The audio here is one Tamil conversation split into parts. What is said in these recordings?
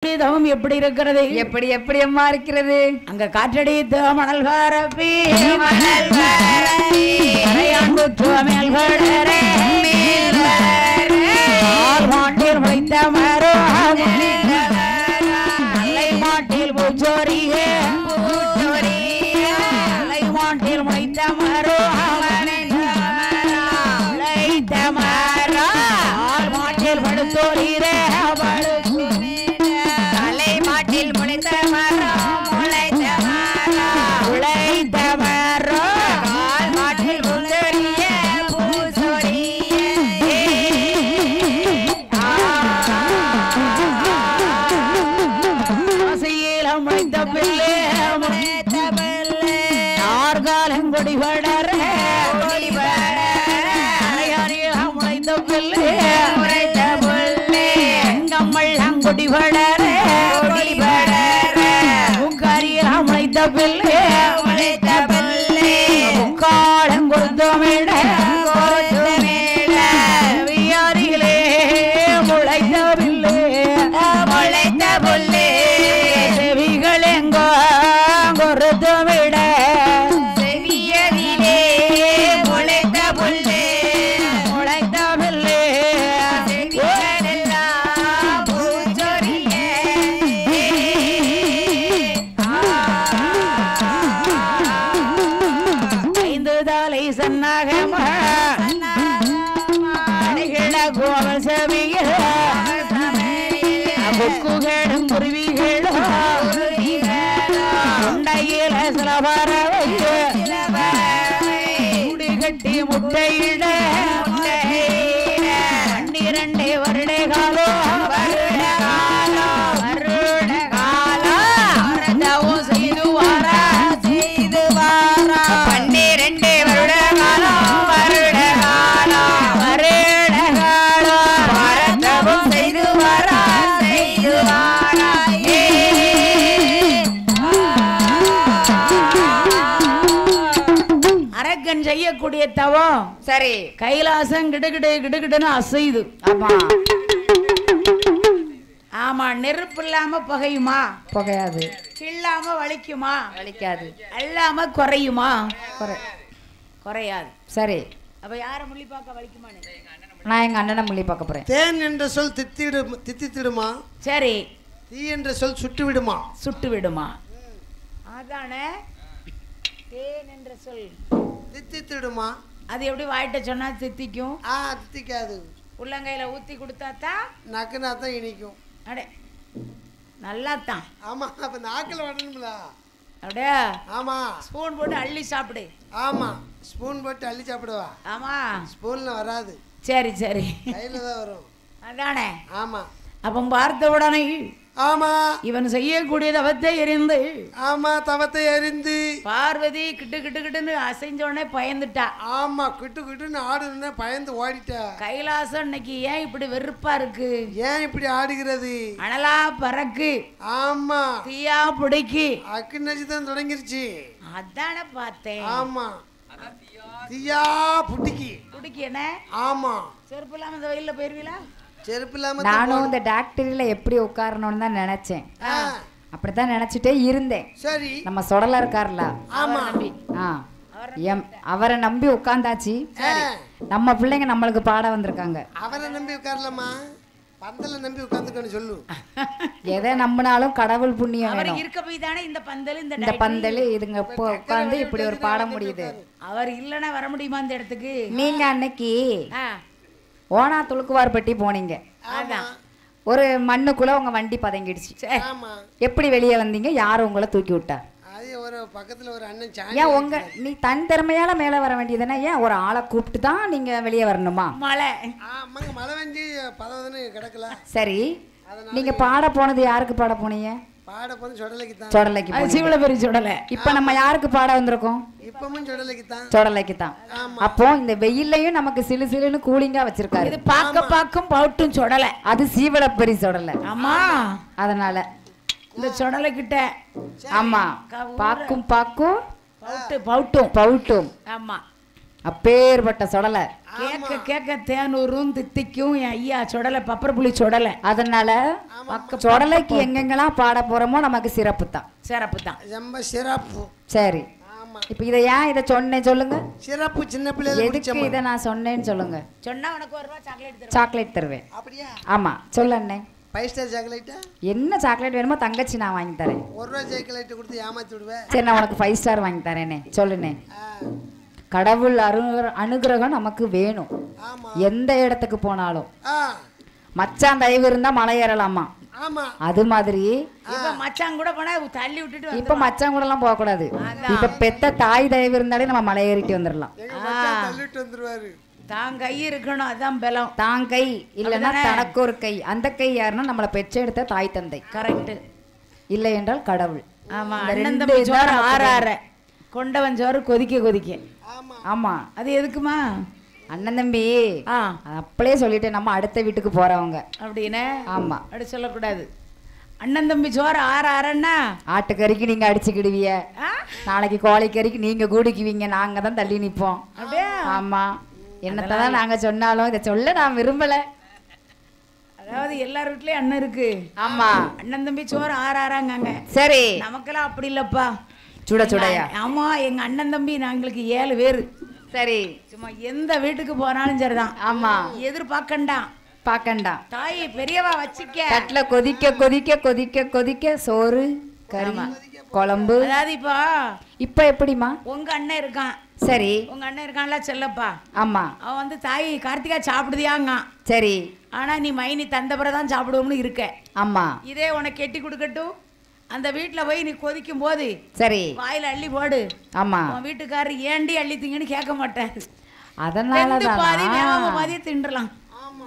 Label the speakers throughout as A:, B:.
A: தவம் எப்படி இருக்கிறது?
B: எப்படி எப்படி அம்மா இருக்கிறது?
A: அங்க காற்றடித்த மணல் பரப்பி கரையாண்டு மேல் வளரே மாட்டில் வைத்த மரம் மாட்டில் பூச்சோரியே மாட்டில் வைத்த மரம் மாட்டில் படுத்தோரீரே கட்டி முட்டையிட 12 வருட காலம் செய்து வாரா 12 வருட காலம் செய்து வாரா செய்யக்கூடிய தவம்
B: சரி
A: கைலாசம் கிடுகிடு கிடுகிடுன்னு அசையுது.
B: ஆமா
A: ஆமா, நெருப்பு இல்லாம புகையுமா?
B: புகையாது.
A: கிள்ளாம வலிக்குமா?
B: வலிக்காது.
A: அல்லாம குறையுமா? குறையாது.
B: சரி,
A: அப்ப யார முள்ளி பார்க்க வலிக்குமா?
B: நான் எங்க அண்ணனை முள்ளி பார்க்க போறேன்.
C: தேன் என்ற சொல் தித்தித்திடுமா?
A: சரி.
C: தீ என்ற சொல் சுட்டு விடுமா?
A: சுட்டு விடுமா? அதானே தேன் என்ற சொல்
C: தித்தித்திடுமா?
A: அது எப்படி வாயிட்ட சொன்னா தித்திக்கும்?
C: தித்திக்காது.
A: உள்ளங்கையில ஊத்தி கொடுத்தாத்தா
C: நக்குனா தான் இனிக்கும்.
A: அடே நல்லா தான்.
C: ஆமா, அப்ப நாக்கில் வரணும்ல.
A: அப்படியே
C: ஆமா,
A: ஸ்பூன் போட்டு அள்ளி சாப்பிடு.
C: ஆமா, ஸ்பூன் போட்டு அள்ளி சாப்பிடுவா.
A: ஆமா,
C: ஸ்பூன்ல வராது.
A: சரி சரி,
C: கையில தான் வரும்.
A: அதானே.
C: ஆமா.
A: அப்ப பார்த்த உடனே
C: ஆமா,
A: இவன் செய்யக்கூடிய தவத்தை எரிந்து
C: ஆமா தவத்தை எரிந்து
A: பார்வதி கிட்டு கிட்டு கிட்டுன்னு அசைஞ்ச உடனே பயந்துட்டா.
C: ஆமா, கிட்டு கிட்டுன்னு ஆடுன பயந்து ஓடிட்டா.
A: கைலாசம் இன்னைக்கு ஏன் இப்படி வெறுப்பா இருக்கு?
C: ஏன் இப்படி ஆடுகிறது?
A: அனலா பறக்கு.
C: ஆமா,
A: தீயா பிடிக்கு.
C: அக்கு நச்சுதான் தொடங்கிருச்சு.
A: அதானே பார்த்தேன்.
C: ஆமா, தீயா புட்டிக்கு
A: பிடிக்கு என்ன?
C: ஆமா,
A: செருப்பு இல்லாம இந்த வெயில்ல போயிருவீங்களா?
C: செருப்பு இல்லாம
B: நானும் இந்த டாக்டரியில எப்படி உட்காரணும்னு தான் நினைச்சேன். அப்படித்தான் நினைச்சிட்டே இருந்தேன்.
C: சரி,
B: நம்ம சொடல இருக்காருல,
C: ஆமா,
B: அவரை நம்பி உட்கார்ந்தாச்சு. நம்ம பிள்ளைங்க நம்மளுக்கு பாட வந்திருக்காங்க.
C: அவரை நம்பி உட்காரலாமா? பந்தல நம்பி உட்கார்ந்துக்கன்னு சொல்லு.
B: எதை நம்பினாலும் கடவுள் புண்ணியம் வேணும்.
A: இருக்க போய் தானே இந்த பந்தல் இந்த
B: பந்தல் இதுங்க உட்கார்ந்து இப்படி ஒரு பாட முடியுது.
A: அவர் இல்லைன்னா வர முடியுமா இந்த இடத்துக்கு?
B: நீங்க அன்னைக்கு ஓனா துளுக்குவார்பட்டி போனீங்க. ஒரு மண்ணுக்குள்ள உங்க வண்டி பதங்கிடுச்சு. எப்படி வெளியே வந்தீங்க? யாரும் உங்களை தூக்கி விட்டா?
C: ஒரு பக்கத்துல ஒரு அண்ணன்
B: ஏன் நீ தன் திறமையால மேல வர வேண்டியதுன்னா ஏன் ஒரு ஆளை கூப்பிட்டு தான் நீங்க வெளியே வரணுமா?
A: மழை
C: மழை வெஞ்சி பதவதன்னு கிடக்கல.
B: சரி, நீங்க பாட போனது யாருக்கு பாட போனீங்க?
C: பாட போன சொடலைக்கு தான்.
B: சொடலைக்கு.
A: சிவலபெரி சொடலை.
B: இப்ப நம்ம யாருக்கு பாட வந்திருக்கோம்?
C: இப்பவும் சொடலைக்கு தான்.
B: சொடலைக்கு தான். அப்போ இந்த வெயில்லையும் நமக்கு சிலு சிலுன்னு கூலிங்கா வச்சிருக்காரு.
A: இது பாக்கும் பவுட்டும் சொடலை.
B: அது சீவலப்பெரி சொடலை.
A: ஆமா,
B: அதனால
A: இந்த சொடலை கிட்ட
B: ஆமா பாக்கும்
A: பவுட்டும்.
B: ஆமா அப்பேற்பட்ட சொடலை
A: கேட்க கேட்க தேனூரும் தித்திக்கும் என் ஐயா சொடலை பப்பர் புளி சொடலை.
B: அதனால சொடலைக்கு எங்கெங்கெல்லாம் பாட போறோமோ நமக்கு சிறப்பு தான்.
A: சிறப்பு தான்,
C: ரொம்ப சிறப்பு.
B: சரி, இப்ப இதை ஏன் இதை சொன்னேன் சொல்லுங்க.
C: சிறப்பு சின்ன பிள்ளைல
B: எதுக்கு இதை நான் சொன்னேன்னு சொல்லுங்க.
A: சொன்னா உனக்கு ஒரு ரூபா சாக்லேட் தருவேன்.
B: சாக்லேட் தருவேன்.
C: அப்படியா?
B: ஆமா சொல்லு அண்ணே.
C: 5 ஸ்டார் சாக்லேட்டா?
B: என்ன சாக்லேட் வேணுமோ தங்கச்சி நான் வாங்கி தரேன்.
C: 1 ரூபா சாக்லேட் கொடுத்து ஏமாத்தி விடுவேன்.
B: சரி, நான் உனக்கு 5 ஸ்டார் வாங்கி தரேனே. சொல்லுனே. கடவுள் அனுகிரகம் நமக்கு வேணும். எந்த இடத்துக்கு போனாலும் மச்சான் தயவு இருந்தா மலை ஏறலாமா? அது மாதிரி
A: இப்ப மச்சான் கூட போனா தள்ளி விட்டுட்டு
B: இப்ப மச்சான் கூட எல்லாம் போக கூடாது. இப்ப பெத்த தாய் தயவு இருந்தாலே நம்ம மலை ஏறிட்டு வந்துடலாம்.
C: தள்ளிட்டு வந்துருவாரு.
A: தான் கை இருக்கணும், அதான் பலம்.
B: தான் கை இல்லைன்னா தனக்கு ஒரு கை. அந்த கை யாருன்னா நம்மளை பெற்ற எடுத்த தாய் தந்தை.
A: கரெக்ட்.
B: இல்லை என்றால் கடவுள்.
A: ஆமா, அண்ணன் தம்பி சோறு ஆறாற கொண்டவன் சோறு கொதிக்க கொதிக்க.
B: ஆமா,
A: அது எதுக்குமா?
B: அண்ணன் தம்பி அப்படியே சொல்லிட்டு நம்ம அடுத்த வீட்டுக்கு போறவங்க அப்படின்னு. ஆமா,
A: அப்படி சொல்லக்கூடாது. அண்ணன் தம்பி சோறு ஆறாறன்னா
B: ஆட்டுக்கறிக்கு நீங்க அடிச்சுக்கிடுவீங்க, நாளைக்கு கோழிக்கறிக்கு நீங்க கூடிக்குவீங்க, நாங்க தான் தள்ளி நிப்போம்.
A: அப்படியே?
B: ஆமா, என்னத்தான் நாங்க சொன்னாலும் இதை சொல்ல நான் விரும்பல.
A: அதாவது எல்லார் வீட்லயும் அண்ணன் இருக்கு.
B: ஆமா,
A: அண்ணன் தம்பி சோறு ஆறாறாங்க.
B: சரி,
A: நமக்கெல்லாம் அப்படி இல்லப்பா.
B: சுட சுடையா?
A: ஆமா, எங்க அண்ணன் தம்பி நாங்களுக்கு 7 பேரு.
B: சரி,
A: சும்மா எந்த வீட்டுக்கு போனாலும் சரிதான்.
B: ஆமா,
A: எதிர்பார்க்கண்டா
B: பாக்கண்டா.
A: தாய் பெரியவா வச்சுக்க.
B: தட்டுல கொதிக்க கொதிக்க கொதிக்க கொதிக்க சோறு கறி குழம்பு.
A: அதாவது
B: இப்ப எப்படிமா?
A: உங்க அண்ணன் இருக்கான்.
B: சரி,
A: உங்க அண்ணன் இருக்கான்ல செல்லப்பா.
B: ஆமா,
A: அவன் வந்து தாய் கார்த்திகா சாப்பிடுதியாங்க.
B: சரி,
A: ஆனா நீ மைனி தந்தபுரதான் சாப்பிடுவோம்னு இருக்க.
B: ஆமா, இதே
A: உனக்கு கெட்டி கொடுக்கட்டும். அந்த வீட்டுல போய் நீ கொதிக்கும் போது
B: சரி
A: வாயில அள்ளி போடு.
B: ஆமா,
A: உன் வீட்டுக்காரரு ஏண்டி அள்ளி திங்கன்னு கேட்க மாட்டேன்.
B: அதனாலதான்
A: பாதி தின்றலாம்.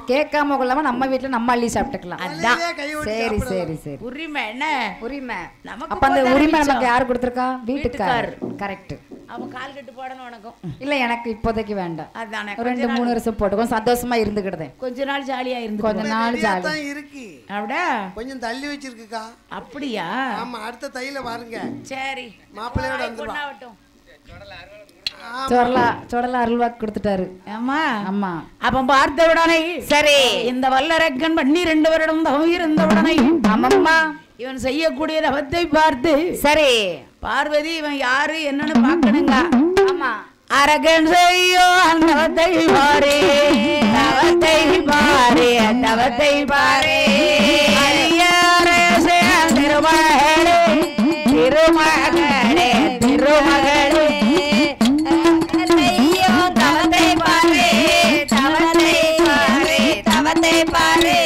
B: கேட்காம கொள்ளாம நம்ம வீட்டுல நம்ம அள்ளி சாப்பிட்டுக்கலாம். அதான். சரி சரி சரி,
A: உரிமை என்ன?
B: உரிமை.
A: நமக்கு
B: அப்ப அந்த உரிமை நமக்கு யாரு கொடுத்திருக்கா? வீட்டுக்காரர். கரெக்ட்.
A: அவன் கால் கட்டு போடணும் உனக்கும்.
B: இல்ல, எனக்கு இப்போதைக்கு வேண்டாம்.
A: அதானே,
B: 2-3 வருஷம் போட்டுக்கோ, சந்தோஷமா இருந்துக்கிட்டேன்.
A: கொஞ்ச நாள் ஜாலியா இருந்து.
B: கொஞ்ச நாள் ஜாலியா
C: இருக்கு.
A: அப்படியே
C: கொஞ்சம் தள்ளி வச்சிருக்குக்கா.
A: அப்படியா?
C: ஆமா, அடுத்த தையில பாருங்க.
A: சரி,
C: மாப்பிள்ளையோட வந்துருவான்.
B: சொடல அருள்வாக்கு கொடுத்துட்டாரு.
A: ஆமா
B: ஆமா.
A: அப்ப பார்த்த உடனே
B: சரி,
A: இந்த வல்லரக்கன் 12 வருடம் தவம் இருந்த உடனே
B: ஆமாம்மா
A: இவன் செய்யக்கூடிய தவத்தை பார்த்து,
B: சரி
A: பார்வதி இவன் யாரு என்னன்னு பாக்கணுங்க.
B: ஆமா,
A: அரகன் செய்யோ தவத்தை பாரே, தவத்தை பாரே, தவத்தை பாரே, திருமகளே திருமகளே திருமகளே, தவத்தை பாரே, தவத்தை பாரே, தவத்தை பாரே,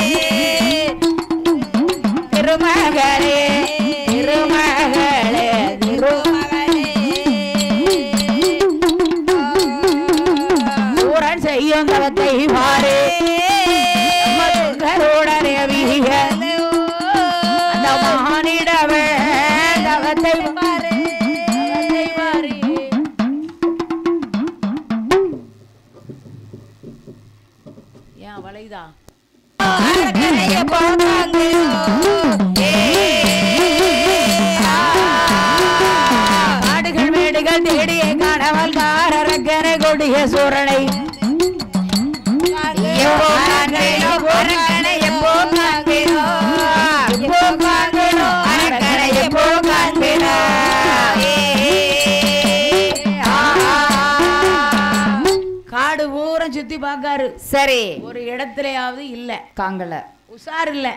A: திருமகளே திருமகளே திருமகளே, சூரன் செய்யும் தவத்தை பாரே, கருடனே அந்த மகானிடவே தவத்தை பாரே, தவத்தை பாரே. ஏன் வளைதா? காடுகள் மேடுகள் தேடிய காணவல் காரக்கனை கொடிய சூரனை காடு பூரம் சுத்தி பாக்காரு. சரி, ஒரு இடத்துலயாவது இல்ல காங்கல, உஷார் இல்ல.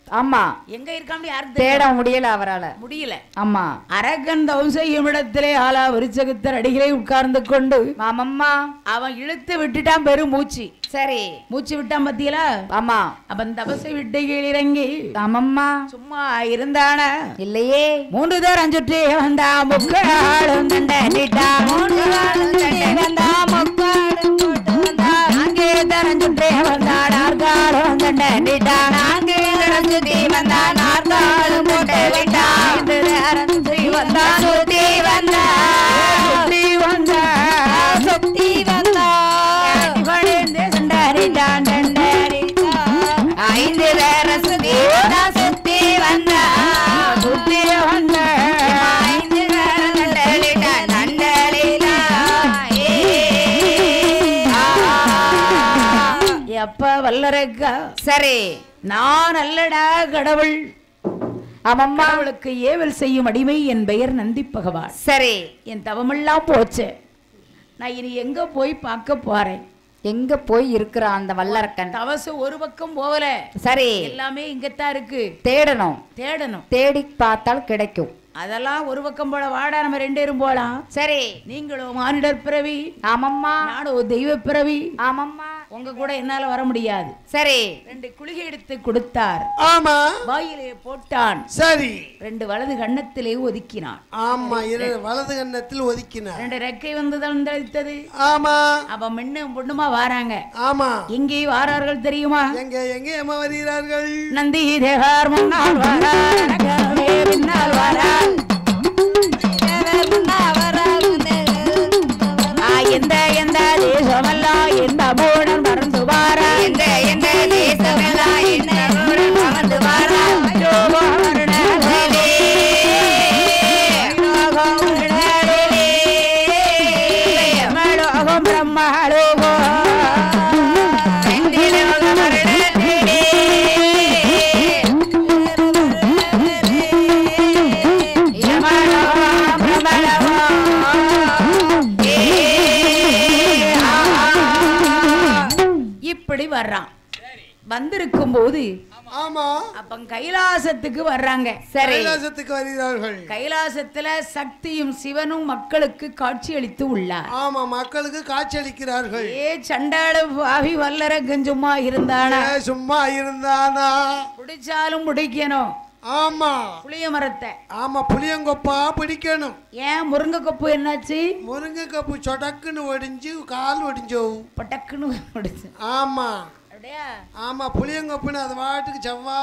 A: ஆமா, எங்க இருக்கான்னு யாருக்கு தேட முடியல, அவரால முடியல. ஆமா, அரக்கன் தவம் செய்யும் இடத்திலே ஆலா விருச்சகத்தர் அடிகளை உட்கார்ந்து கொண்டு மாமம்மா அவன் இழுத்து விட்டுட்டான் பெரும் மூச்சு. சரி, மூச்சு விட்டான் பத்தியலா? ஆமா, அவன் தபசை விட்டு கீழிறங்கி ஆமம்மா சும்மா இருந்தான இல்லையே. 3 தரம் சுற்றி வந்தா முக்காடும் தண்டா, 3 தரம் சுற்றி வந்தா முக்காடும் போட்டு வந்தா, 4 தரம் சுற்றி வந்தா நாற்காலும் தண்டா, 4 தரம் சுத்தி வந்தா நாற்காலும் போட்டு விட்டா, 5 தரம் சுத்தி வந்தா சுத்தி வந்தா சுத்தி வந்தா சுத்தி வந்தா சண்டரிட்டான் தண்டரிட்டா, 5 தரம் சுத்தி வந்தா சுத்தி வந்தா சுத்தி வந்தா 5 தரம் தண்டலிட்டா தண்டலிட்டா. வல்லரக்கா.
B: சரி,
A: நான் அல்லடா கடவுள்.
B: ஆமாம்மா.
A: அவளுக்கு ஏவல் செய்யும் அடிமை. என் பெயர் நந்தி பகவான்.
B: சரி,
A: என் தவமெல்லாம் போச்சு. நான் இனி எங்க போய் பார்க்க போறேன்?
B: எங்க போய் இருக்கிற அந்த வல்லரக்கன்?
A: தவசு ஒரு பக்கம் போகல.
B: சரி,
A: எல்லாமே இங்கத்தான் இருக்கு.
B: தேடணும்.
A: தேடணும்.
B: தேடி பார்த்தால் கிடைக்கும்.
A: அதெல்லாம் ஒரு பக்கம் போல. வாடா, நம்ம 2 பேரும் போலாம்.
B: சரி,
A: நீங்களும் மானிடர் பிறவி,
B: ஆமாம்மா.
A: நானும் தெய்வ பிறவி.
B: ஆமாம்மா.
A: உங்க கூட என்னால வர முடியாது.
B: சரி,
A: 2 குளிகை எடுத்து கொடுத்தார்.
C: ஆமா.
A: வாயிலே போட்டான்.
C: சரி.
A: 2 வலது கன்னத்திலே ஒதுக்கினான்.
C: ஆமா, வலது கன்னத்தில் ஒதுக்கினார்.
A: 2 ரெக்கை வந்து தந்தளித்தது.
C: ஆமா.
A: அப்ப மின்னும் பொண்ணுமா வாராங்க.
C: ஆமா.
A: எங்கே வாரார்கள் தெரியுமா?
C: எங்க அம்மா வருகிறார்கள்?
A: நந்தி தேவர் முன்னால் வாரார், நகரமே பின்னால் வாரார். எந்த எந்த தேசமெல்லாம் எந்த மூடன் மறந்து வாரா.
B: எந்த எந்த தேசமெல்லாம் எந்த மூடன் மறந்து வாரா.
A: பிரம்மலோகோ இப்படி வர்றான். வந்திருக்கும் போது
C: ஆமா,
A: அப்ப கைலாசத்துக்கு வர்றாங்க.
B: சரி,
C: கைலாசத்துக்கு வருகிறார்கள்.
A: கைலாசத்துல சக்தியும் சிவனும் மக்களுக்கு காட்சி அளித்து உள்ளார்.
C: ஆமா, மக்களுக்கு காட்சியளிக்கிறார்கள்.
A: சண்டாள பாவி வல்லரக்கன் சும்மா இருந்தானா?
C: சும்மா இருந்தானா?
A: பிடிச்சாலும் பிடிக்கணும்.
C: ஆமா,
A: புளிய மரத்தை.
C: ஆமா, புளியங்கொப்பா பிடிக்கணும்.
A: ஏன் முருங்கை கொப்பு என்னாச்சு?
C: முருங்கை கப்பு சொடக்குன்னு ஒடிஞ்சு கால் ஒடிஞ்சோ
A: பட்டக்குன்னு ஒடிச்சு.
C: ஆமா,
A: அப்படியா?
C: ஆமா, புளியங்கொப்புன்னு அது பாட்டுக்கு செவ்வா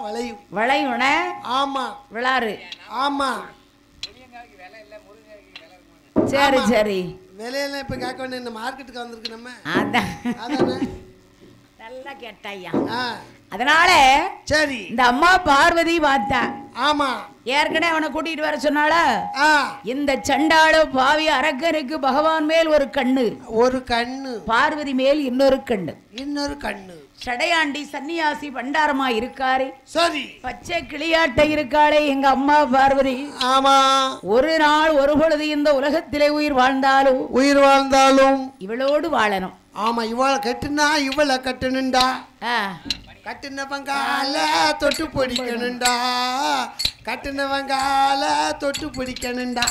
C: வளையும்.
A: வளையுன.
C: ஆமா,
A: விளாறு.
C: ஆமா.
A: சரி சரி.
C: விலையெல்லாம் இப்ப கேட்க வேண்டிய இந்த மார்க்கெட்டுக்கு வந்திருக்கு நம்ம.
A: அதான்
C: அதானே.
A: நல்லா கேட்டாயா.
C: ஆ,
A: அதனால
C: சரி.
A: இந்த அம்மா பார்வதி பார்த்தா.
C: ஆமா,
A: ஏற்கனவே அவனை கூட்டிட்டு வர சொன்னால.
C: ஆ,
A: இந்த சண்டாள பாவி அரக்கனுக்கு பகவான் மேல் ஒரு கண்ணு,
C: ஒரு கண்ணு,
A: பார்வதி மேல் இன்னொரு கண்ணு,
C: இன்னொரு கண்ணு.
A: சடையாண்டி சன்னியாசி பண்டாரமா இருக்காரு.
C: சரி.
A: பச்சை கிளியாட்ட இருக்காளே எங்க அம்மா பார்வதி.
C: ஆமா,
A: ஒரு நாள் ஒரு பொழுது இந்த உலகத்திலே உயிர் வாழ்ந்தாலும்
C: உயிர் வாழ்ந்தாலும்
A: இவளோடு வாழணும்.
C: ஆமா, இவளை கட்டுனா இவளை கட்டணுண்டா.
A: ஆ,
C: கட்டினவங்கால தொட்டு பிடிக்கணுண்டா. கட்டினவங்கால தொட்டு பிடிக்கணுண்டா.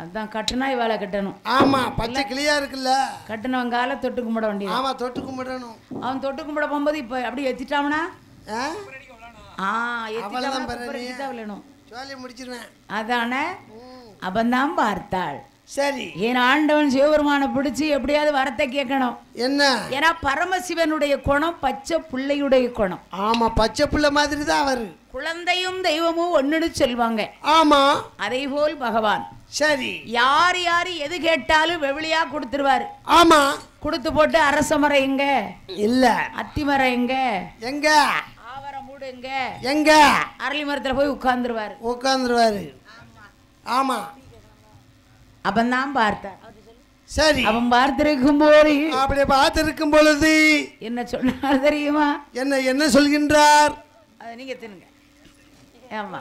A: அதான் கட்டுனா இவாளை கட்டணும்.
C: ஆமா, பச்சை கிளியா இருக்குல்ல.
A: கட்டினவன் கால தொட்டு கும்பிட வேண்டியது.
C: ஆமா, தொட்டு கும்பிடணும்.
A: அவன் தொட்டு கும்பிட போகும்போது இப்ப அப்படி எத்திட்டாமனா
C: அவ்வளவுதான்
A: விழணும்.
C: சொல்லி முடிச்சிருவேன்.
A: அதானே. அவன்தான் பார்த்தாள்.
C: சரி.
A: என் ஆண்டவன் சிவபெருமானை பிடிச்சு எப்படியாவது வரத்தை கேட்கணும்.
C: என்ன?
A: ஏன்னா பரமசிவனுடைய குணம் பச்சை பிள்ளையுடைய குணம்.
C: ஆமா, பச்சை புள்ள மாதிரி தான் அவரு.
A: குழந்தையும் தெய்வமும் ஒண்ணுன்னு சொல்வாங்க.
C: ஆமா,
A: அதே போல் பகவான்.
C: சரி.
A: யார் யாரு எது கேட்டாலும் வெவிலியா கொடுத்துருவாரு.
C: ஆமா,
A: கொடுத்து போட்டு அரச மரம் எங்க
C: இல்ல,
A: அத்தி மரம் எங்க,
C: எங்க
A: ஆவரம் மூடு எங்க,
C: எங்க
A: அரளி மரத்துல போய் உட்கார்ந்துருவாரு.
C: உட்கார்ந்துருவாரு. ஆமா,
A: அவன்தான் பார்த்தார்.
C: சரி.
A: அவன் பார்த்திருக்கும் போது
C: அப்படியே பார்த்திருக்கும் பொழுது
A: என்ன சொன்னார் தெரியுமா?
C: என்ன என்ன சொல்கின்றார்?
A: அதை நீங்க தின்னுங்க. ஆமா,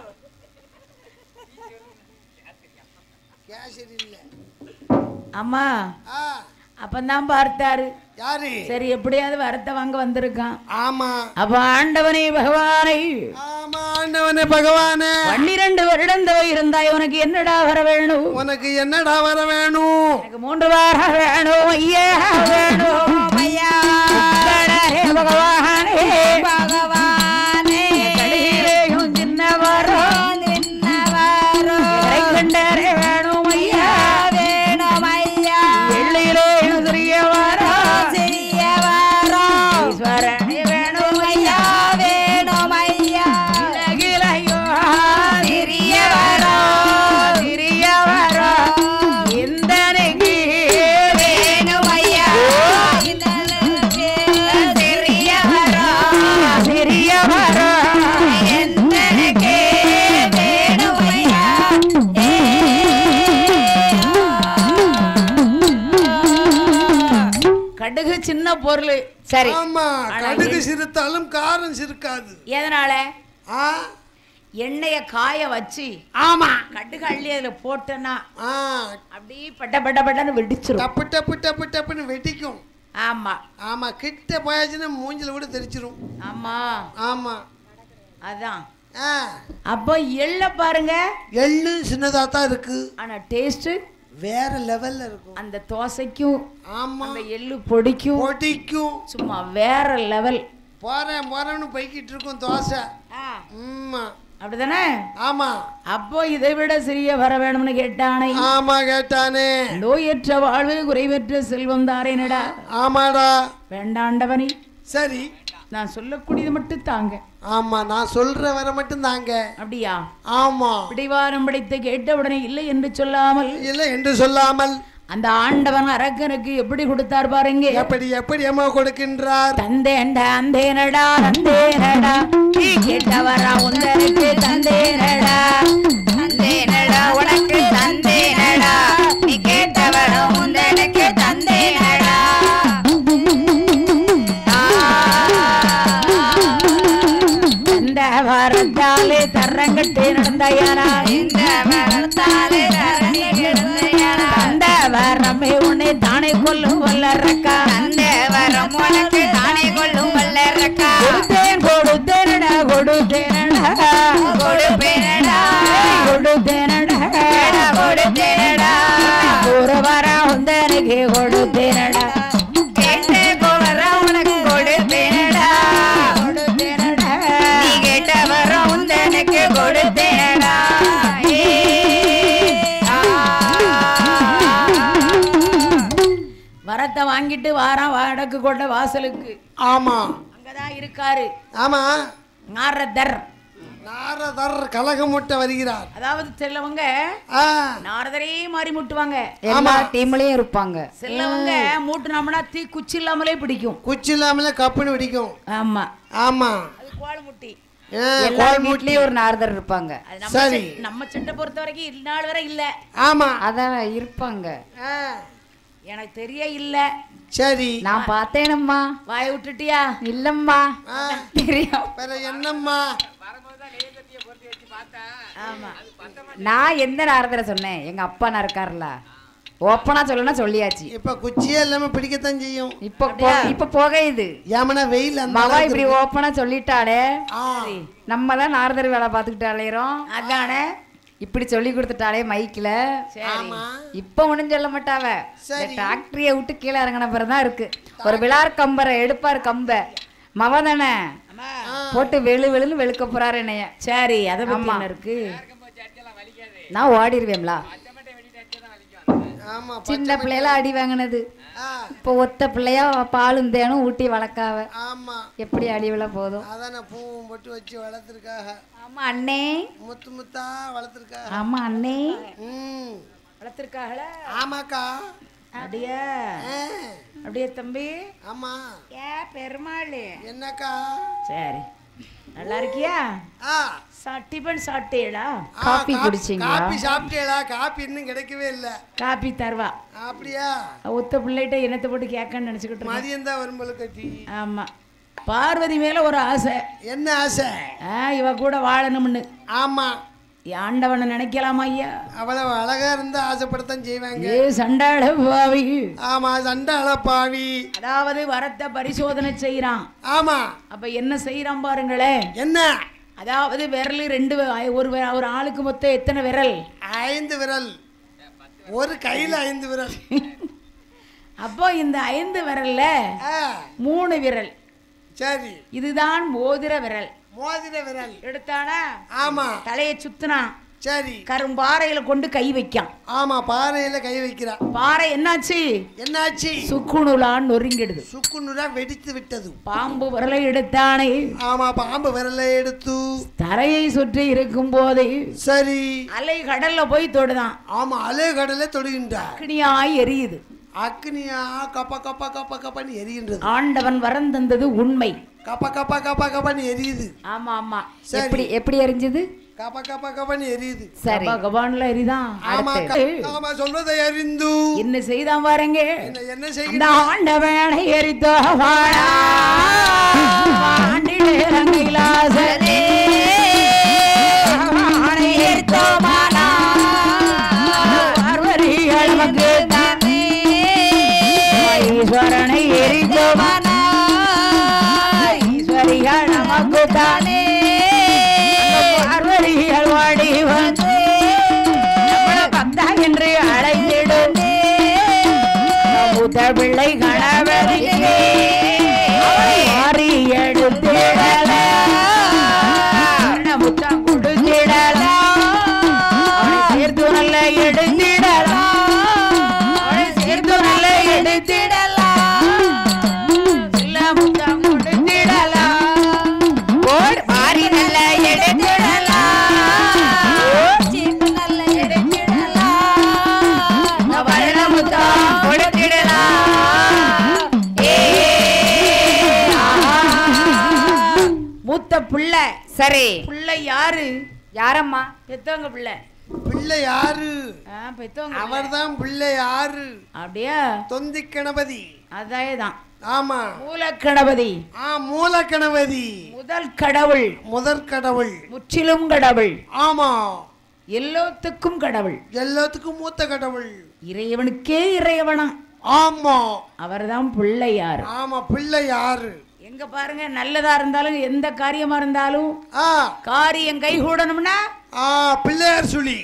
A: அம்மா அப்பந்தான் பார்த்தாரு.
C: யாரு?
A: சரி, எப்படியாவது வரத்தை வாங்க வந்திருக்கான்.
C: ஆமா.
A: அப்ப ஆண்டவனே பகவானை.
C: ஆமா, ஆண்டவனே பகவானே.
A: 12 வருடம் தவ இருந்தாய், உனக்கு என்னடா வர வேணும்?
C: உனக்கு என்னடா வர வேணும்?
A: எனக்கு 3 வாரம் வேணும் ஐயா, வேணும் ஐயா. பகவானே பகவானே, கடையிலேயும் சின்ன வாரம் சின்ன வாரம் கண்டரே வேணும் ஐயா, வேணும் ஐயா. எள்ளிலேயும் சிறிய வாரம் சிறிய வாரம் ஈஸ்வரனே வேணும் ஐயா, வேணும் ஐயா. இலகிலையோ சிறிய வாரம் சிறிய வாரம் இந்த நெங்கி வேணும் ஐயா, சிறிய வாரம் சிறிய வாரம் எந்த நெங்கி வேணும் ஐயா. கடுகு சின்ன பொருள்,
B: சரி.
C: ஆமா, கடுகு சிறுத்தாலும் காரம் சிறுக்காது.
A: எதனால?
C: ஆ,
A: எண்ணெய காய வச்சு
C: ஆமா,
A: கடுகு அள்ளி அதுல போட்டனா
C: ஆ,
A: அப்படியே பட்ட பட்ட பட்டன்னு வெடிச்சிரும்.
C: டப்பு டப்பு டப்பு டப்புன்னு வெடிக்கும்.
A: ஆமா
C: ஆமா, கிட்ட போயாச்சுன்னா மூஞ்சில கூட தெரிச்சிரும்.
A: ஆமா
C: ஆமா,
A: அதான்.
C: ஆ,
A: அப்போ எள்ள பாருங்க,
C: எள்ளு சின்னதா தான் இருக்கு,
A: ஆனா டேஸ்ட்
C: வேற லெவல்ல இருக்கும்.
A: அந்த தோசைக்கும்
C: ஆமா,
A: அந்த எள்ளு பொடிக்கும்
C: பொடிக்கும்
A: சும்மா வேற லெவல்.
C: போறேன்னு போய்கிட்டு இருக்கும் தோசை. ஆமா,
A: அப்படிதானே?
C: ஆமா,
A: அப்போ இதை விட சிறிய வர வேணும்னு கேட்டானே.
C: ஆமா, கேட்டானே.
A: நோயற்ற வாழ்வு குறைவற்ற செல்வம் தாரேனடா.
C: ஆமாடா.
A: வேண்டாண்டவனி,
C: சரி,
A: நான் சொல்லக்கூடியது மட்டும் தாங்க.
C: ஆமா, நான் சொல்ற வர மட்டும் தாங்க.
A: அப்படியா?
C: ஆமா,
A: பிடிவாரம் பிடித்து கேட்டவுடனே இல்லை என்று சொல்லாமல்,
C: இல்லை என்று சொல்லாமல்
A: அந்த ஆண்டவன் அரக்கனுக்கு எப்படி கொடுத்தார் பாருங்க.
C: எப்படி எப்படி அம்மா கொடுக்கின்றார்.
A: தந்தேன்டா அந்தேனடா தந்தேனடா, நீ கேட்டவரா உந்தருக்கு தந்தேனடா, தந்தேனடா உனக்கு தந்தேனடா, நீ கேட்டவரா உந்தருக்கு தந்தேனடா. இந்த வரத்தாலே தரங்கட்டே நடந்தையானா, இந்த வரத்தாலே அந்த வரமே உன்னை தானே கொள்ளும் வல்லரக்கா, அந்த வரம் உனக்கு தானே கொள்ளும் வல்லரக்கா. கொடுத்தேன் கொடுத்தேனடா கொடுத்தேனடா கொடுப்பேனடா கொடுத்தேனடா கொடுத்தேனடா, ஒரு வர உந்தனுக்கு கொடுத்தேனடா, கேட்ட கோவர உனக்கு கொடுத்தேனடா கொடுத்தேனடா, நீ கேட்ட வர உந்தனுக்கு கொடுத்தேனடா. வரத்தை வாங்கிட்டு வாரான் வடக்கு கொண்ட வாசலுக்கு.
C: ஆமா,
A: அங்கதான் இருக்காரு.
C: ஆமா,
A: நாரதர்.
C: நாரதர் கலகமுட்ட வருகிறார்.
A: அதாவது சிலவங்க நாரதரே மாறி முட்டுவாங்க,
B: எல்லா டீம்லயும் இருப்பாங்க.
A: சிலவங்க மூட்டுனோம்னா தீ குச்சி இல்லாமலே பிடிக்கும்,
C: குச்சி இல்லாமலே கப்புன்னு பிடிக்கும்.
A: ஆமா
C: ஆமா,
A: அது கோல் முட்டி.
B: எல்லா வீட்லயும் ஒரு நாரதர் இருப்பாங்க.
A: சரி, நம்ம சிட்டை பொறுத்த வரைக்கும் இந்நாள் வரை இல்ல.
C: ஆமா,
B: அதான் இருப்பாங்க.
A: எனக்கு தெரிய இல்ல.
C: சரி,
B: நான் பார்த்தேனம்மா.
A: வாய விட்டுட்டியா?
B: இல்லம்மா, தெரியும்.
C: வேற என்னம்மா?
A: ஆமா,
B: நான் எந்த நாரதரை சொன்னேன்? எங்க அப்பா நான் இருக்காருல்ல, ஓப்பனா சொல்லணும்னா சொல்லியாச்சு.
C: இப்ப குச்சியே இல்லாம பிடிக்கத்தான் செய்யும்.
B: இப்ப போகையுது
C: ஏமனா வெயில்
B: மவா இப்படி ஓப்பனா சொல்லிட்டாளே, நம்ம தான் நாரதர் வேலை பார்த்துக்கிட்டாலேறோம்.
A: அதானே
B: இப்படி சொல்லி கொடுத்துட்டாலே மைக்கில. இப்ப ஒண்ணும் சொல்ல மாட்டாவ. டிராக்டரிய விட்டு கீழே இறங்கின பிறதான் இருக்கு. ஒரு விழார் கம்பரை எடுப்பாரு, கம்ப மவ தானே போட்டு வெளு வெளுன்னு வெளுக்க போறாரு என்னைய.
A: சரி, அதை பத்தி இருக்கு.
B: நான் ஓடிடுவேன்ல. சின்ன பிள்ளைல அடி வாங்கினது, இப்போ ஒத்த பிள்ளையா பாலும் தேனும் ஊட்டி வளர்க்காவ. எப்படி அடி விழ போதும்.
C: அதான பூவும் போட்டு வச்சு வளர்த்துருக்காக.
B: ஆமா அண்ணே,
C: முத்து முத்தா வளர்த்துருக்காக.
B: ஆமா அண்ணே
A: வளர்த்துருக்காங்களா?
C: ஆமாக்கா.
A: அப்படியே அப்படியே தம்பி.
C: ஆமா.
A: ஏ பெருமாள்
C: என்னக்கா?
A: சரி, நல்லா இருக்கியா? டிபன் சாப்பிட்டேடா?
B: காபி குடிச்சீங்களா?
C: காபி சாப்பிட்டேடா? காபி இன்னும் கிடைக்கவே இல்ல.
A: காபி தருவா.
C: அப்படியா?
A: ஒத்த பிள்ளைகிட்ட என்னத்தை போட்டு கேட்கன்னு நினைச்சுக்கிட்டு
C: மதியம் தான் வரும்போது கட்டி.
A: ஆமா, பார்வதி மேல ஒரு ஆசை.
C: என்ன ஆசை?
A: இவ கூட வாழணும்னு.
C: ஆமா,
A: ஆண்டவனை நினைக்கலாமா ஐயா?
C: அவ்வளவு அழகா இருந்தா ஆசைப்படத்தான் செய்வாங்க.
A: சண்டாள பாவி.
C: ஆமா, சண்டாள பாவி.
A: அதாவது வரத்தை பரிசோதனை செய்யறான்.
C: ஆமா,
A: அப்ப என்ன செய்யறான் பாருங்களே.
C: என்ன?
A: அதாவது விரல் ரெண்டு, ஒரு ஆளுக்கு மொத்தம் எத்தனை விரல்?
C: 5 விரல். ஒரு கையில 5 விரல்.
A: அப்போ இந்த 5 விரல்ல 3 விரல்.
C: சரி,
A: இதுதான் மோதிர விரல்.
C: மோதிர விரல்
A: எடுத்தானா?
C: ஆமா.
A: தலையை சுத்தினா.
C: சரி,
A: கரும்பாறையில கொண்டு கை வைக்கான்.
C: ஆமா, பாறையில கை வைக்கிறா.
A: பாறை என்னாச்சு?
C: என்னாச்சு?
A: சுக்குநூலான் நொறுங்கிடுது.
C: சுக்குநூலா வெடித்து விட்டது.
A: பாம்பு விரலை எடுத்தானே.
C: ஆமா, பாம்பு விரலை எடுத்து
A: தரையை சுற்றி இருக்கும் போது
C: சரி
A: அலை கடல்ல போய் தொடுதான்.
C: ஆமா, அலை கடலை தொடுகின்றார்.
A: அக்னியாய் எரியுது.
C: அக்னியா கப்ப கப்ப கப்ப கப்பன்னு எரிகின்றது.
A: ஆண்டவன் வரம் தந்தது உண்மை.
C: கப்ப கப்ப கப்ப கப்பன்னு எரியுது.
A: ஆமா ஆமா.
B: எப்படி எப்படி எரிஞ்சது?
C: கப கப கபன்னு எரியுது.
B: சரி
A: கபான்ல எரிதான்.
C: ஆமா ஆமா சொல்வதை அறிந்து
A: என்ன செய்தான் பாருங்க.
C: என்ன
A: அந்த
C: செய்ய
A: ஆண்டவனை எரித்தோ வாழா ஆண்டிலே ரங்கிலாசனே ஆனை எரித்தோ மானா பார்வதிகள் நமக்கு தானே ஈஸ்வரனை எரித்தோ மானா ஈஸ்வரிகள் நமக்கு தானே பார்வதிகள் வாடி வந்து பக்தா என்று அழைத்திடும் பிள்ளை கணவரியே மாறி எடுத்திடல முத்தம் கொடுத்திடல சேர்த்து நல்ல எடுத்திடலாம் சேர்த்து நல்ல எடுத்திடலாம் இல்ல முத்தம் கொடுத்திடலாம் மாறி நல்ல எடுத்திடலாம் சேர்த்து நல்ல எடுத்திடலாம் வரண முத்தம் மூத்த பிள்ளை. சரி பிள்ளை யாரு? யாரம்மா? பெத்தவங்க பிள்ளை.
C: பிள்ளை யாரு?
A: பெத்தவங்க.
C: அவர்தான் பிள்ளை யாரு?
A: அப்படியா?
C: தொந்தி கணபதி.
A: அதேதான்.
C: ஆமா
A: மூல கணபதி.
C: மூல கணபதி
A: முதல் கடவுள்.
C: முதற் கடவுள்.
A: முற்றிலும் கடவுள்.
C: ஆமா
A: எல்லாத்துக்கும் கடவுள்.
C: எல்லாத்துக்கும் மூத்த கடவுள்.
A: இறைவனுக்கே இறைவனா.
C: ஆமா
A: அவர்தான் பிள்ளை யாரு?
C: ஆமா பிள்ளை யாரு?
A: எங்க பாருங்க, நல்லதா இருந்தாலும் எந்த காரியமா இருந்தாலும் காரியம் கை கூடணும்னா
C: பிள்ளையார் சொல்லி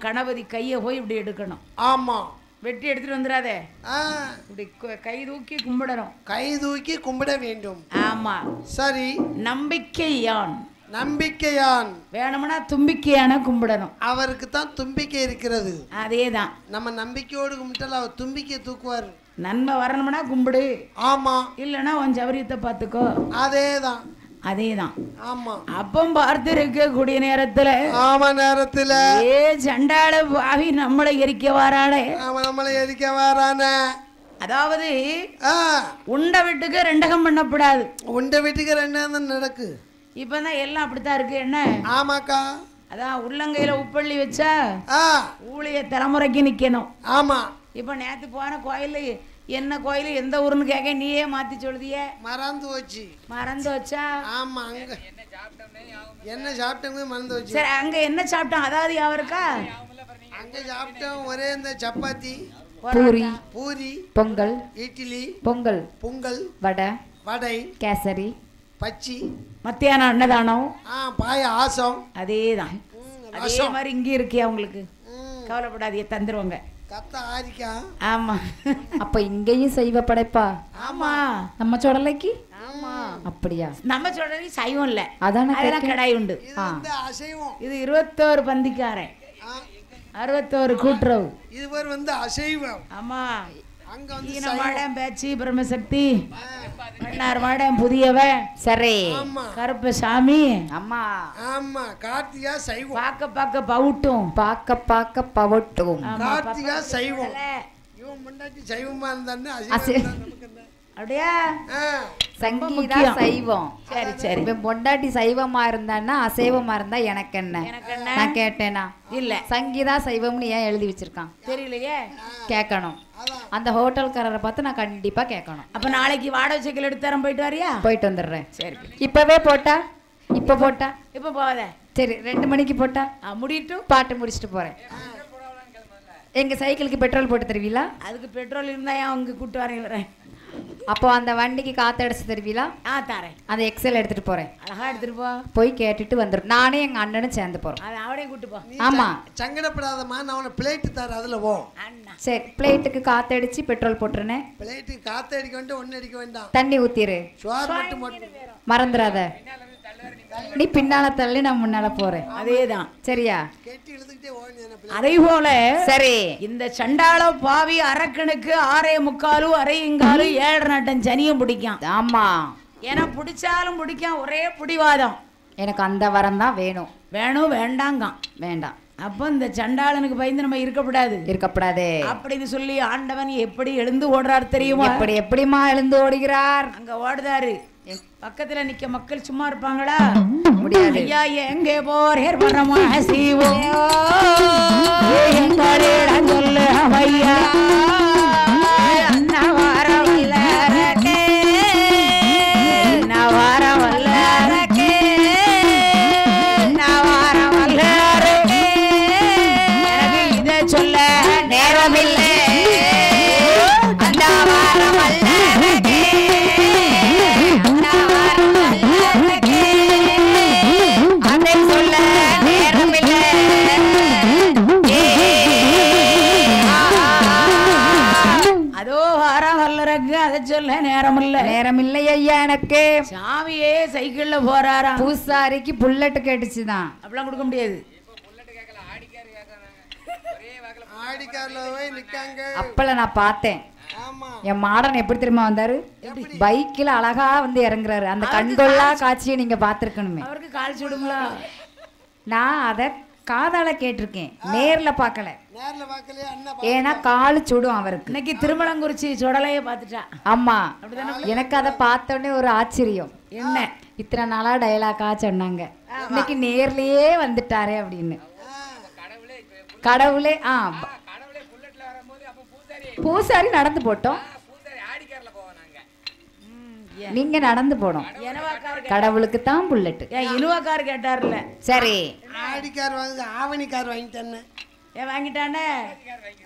A: கணபதி கைய போய் இப்படி எடுக்கணும்.
C: ஆமா
A: வெட்டி எடுத்துட்டு வந்துடாதே, இப்படி கை தூக்கி கும்பிடணும்.
C: கை தூக்கி கும்பிட வேண்டும்.
A: ஆமா
C: சரி.
A: நம்பிக்கையான்.
C: நம்பிக்கையான்
A: வேணும்னா தும்பிக்கையான கும்பிடணும்.
C: அவருக்கு தான் தும்பிக்கை இருக்கிறது.
A: அதேதான்.
C: நம்ம நம்பிக்கையோடு கும்பிட்டால் அவர் தும்பிக்கை தூக்குவார்.
A: நன்மை வரணும்னா கும்பிடு.
C: ஆமா
A: இல்லைன்னா உன் சௌரியத்தை பார்த்துக்கோ.
C: அதேதான்
A: அதேதான்.
C: ஆமா
A: அப்பம் பார்த்து இருக்கக்கூடிய நேரத்துல
C: ஆமா நேரத்துல
A: சண்டாள பாவி நம்மளை எரிக்க வாராளே.
C: அவன் நம்மளை எரிக்க வாரான.
A: அதாவது உண்ட வீட்டுக்கு ரெண்டகம் பண்ணக்கூடாது.
C: உண்ட வீட்டுக்கு ரெண்டகம் நடக்கு.
A: இப்பதான் எல்லாம் அப்படித்தான் இருக்கு. என்ன?
C: ஆமாக்கா.
A: அதான் உள்ளங்கையில உப்பள்ளி வச்சா ஊழிய தலைமுறைக்கு நிக்கணும்.
C: ஆமா.
A: இப்ப நேத்து போன கோயில என்ன கோயில் எந்த ஊருன்னு கேட்க நீயே மாத்தி சொல்லுதிய.
C: மறந்து வச்சு.
A: மறந்து வச்சா? ஆமா. அங்க
C: என்ன சாப்பிட்டோமே மறந்து வச்சு.
A: சரி, அங்க என்ன சாப்பிட்டோம்? அதாவது யாவருக்கா
C: அங்க சாப்பிட்டோம் ஒரே இந்த சப்பாத்தி,
B: பூரி,
C: பூரி,
B: பொங்கல்,
C: இட்லி,
B: பொங்கல்,
C: பொங்கல்,
B: வடை,
C: வடை,
B: கேசரி,
A: பச்சி, மத்தியானம் அன்னதானம்,
C: பாயாசம்.
A: அதேதான். அதே மாதிரி இங்க இருக்கியா உங்களுக்கு? கவலைப்படாதீங்க, தந்துருவாங்க.
B: ஆமா. அப்ப இங்கேயும் சைவ படைப்பா?
A: ஆமா.
B: நம்ம சொடலைக்கு?
A: ஆமா.
B: அப்படியா?
A: நம்ம சொடலைக்கு சைவம் இல்ல,
B: அதான
A: கடாய் உண்டு. இது 21 பந்திக்காரன், 61 கூட்டுறவு.
C: இது வந்து அசைவம்.
A: ஆமா. அங்க வந்து மாடம் பேச்சு பிரம்மசக்தி, மன்னார் மாடம் புதியவன். சரி. கருப்பசாமி. ஆமா
C: ஆமா. கார்த்திகா சைவம்.
A: பாக்க பாக்க பவுட்டும்,
B: பாக்க பாக்க பவுட்டும்.
C: கார்த்திகா சைவம். இவன் முன்னாடி சைவமா இருந்தானே அசைவம்.
A: அப்படியா?
B: சங்கீதா சைவம். சரி சரி. பொண்டாட்டி சைவமா இருந்தான்னா அசைவமா இருந்தா எனக்கு என்ன? நான் கேட்டேனா? இல்ல. சங்கீதா சைவம்னு ஏன் எழுதி வச்சிருக்கான்
A: தெரியலையே.
B: கேட்கணும். அந்த ஹோட்டல்காரரை பார்த்து நான் கண்டிப்பா கேட்கணும்.
A: அப்ப நாளைக்கு வாடகை சைக்கிள் எடுத்து தரம் போயிட்டு வரியா?
B: போயிட்டு வந்துடுறேன். சரி. இப்பவே போட்டா? இப்ப போட்டா?
A: இப்ப போகாத.
B: சரி, 2 மணிக்கு போட்டா?
A: முடிட்டும்
B: பாட்டு முடிச்சுட்டு போறேன். எங்க சைக்கிளுக்கு பெட்ரோல் போட்டு தருவீங்களா?
A: அதுக்கு பெட்ரோல் இருந்தா அவங்க கூட்டு வரேன்.
B: அப்போ அந்த வண்டிக்கு காத்து அடிச்சு தருவீங்களா?
A: தரேன்.
B: அந்த எக்ஸல் எடுத்துட்டு போறேன்.
A: அழகா எடுத்துட்டு போ.
B: போய் கேட்டுட்டு வந்துடும். நானே எங்க அண்ணனும் சேர்ந்து போறோம்.
A: அவனையும் கூட்டு போ.
C: ஆமா. சங்கடப்படாதம்மா, நான் உன பிளேட் தர அதுல போ.
B: சரி, பிளேட்டுக்கு காத்து அடிச்சு பெட்ரோல் போட்டுறனே.
C: பிளேட்டுக்கு காத்து அடிக்க வேண்டாம், ஒண்ணு அடிக்க வேண்டாம்.
B: தண்ணி ஊத்திரு.
C: சோறு மட்டும்
B: மறந்துடாத. நீ பின்னால தள்ளி நான் முன்னால போறேன்.
A: அதேதான்.
B: சரியா?
A: அதே போல சரி, இந்த சண்டாள பாவி அரக்கனுக்கு 6:45 6:15 7 நட்டம் சனியும் பிடிக்கும். ஆமா. ஏன்னா பிடிச்சாலும் பிடிக்கும், ஒரே பிடிவாதம். எனக்கு அந்த வரம் தான் வேணும். வேணும் வேண்டாங்க வேண்டாம். அப்ப இந்த சண்டாளனுக்கு பயந்து நம்ம இருக்கப்படாது அப்படின்னு சொல்லி ஆண்டவன் எப்படி எழுந்து ஓடுறார் தெரியுமா? எப்படிமா எழுந்து ஓடுகிறார்? அங்க ஓடுதாரு. பக்கத்துல நிக்க மக்கள் சும்மா இருப்பாங்களா?
B: முடியாது.
A: ஐயா எங்கே போறேர் பரமா சிவோ எங்களிடம் சொல்லு ஐயா அண்ணா வார வல்லரக்கே அண்ணா வார வல்லரக்கே அண்ணா வார வல்லரக்கே எனக்கு இதை சொல்ல நேரமில்லை அண்ணா வார வல்லரக்கே அண்ணா வார வல்லரக்கே அதை சொல்ல நேரமில்லை அதோ வார வல்லரக்கு அதை சொல்ல
B: நேரமில்லை ஐயா எனக்கு.
A: சாமியே சைக்கிள்ல போறாராம்.
B: பூசாரிக்கு புல்லட் கேட்டுச்சுதான்.
A: அப்படிலாம் கொடுக்க முடியாது.
B: அப்பல நான் பார்த்தேன். என் மாடன் எப்படி தெரியுமா வந்தாரு? பைக்ல அழகா வந்து இறங்குறாரு. அந்த கண்கொள்ளா காட்சியை நீங்க பாத்துருக்கணுமே.
A: அவருக்கு கால் சுடுங்களா?
B: நான் அத காதால கேட்டிருக்கேன், நேர்ல பாக்கல. ஏன்னா காலு சுடும் அவருக்கு.
A: இன்னைக்கு திருமணங்குறிச்சி சுடலைய பாத்துட்டா.
B: ஆமா, எனக்கு அதை பார்த்த உடனே ஒரு ஆச்சரியம். என்ன இத்தனை நாளா டயலாக்கா சொன்னாங்க, இன்னைக்கு நேர்லயே வந்துட்டாரே அப்படின்னு. கடவுளே பூசாரி நடந்து போட்டோம், நீங்க நடந்து போனோம். கடவுளுக்கு தான் புல்லட்.
A: இனுவாக்கார் கேட்டார்ல.
B: சரி,
C: ஆடிக்கார் வாங்க, ஆவணிக்கார் வாங்கிட்டேன்னு
A: வாங்கிட்டானே.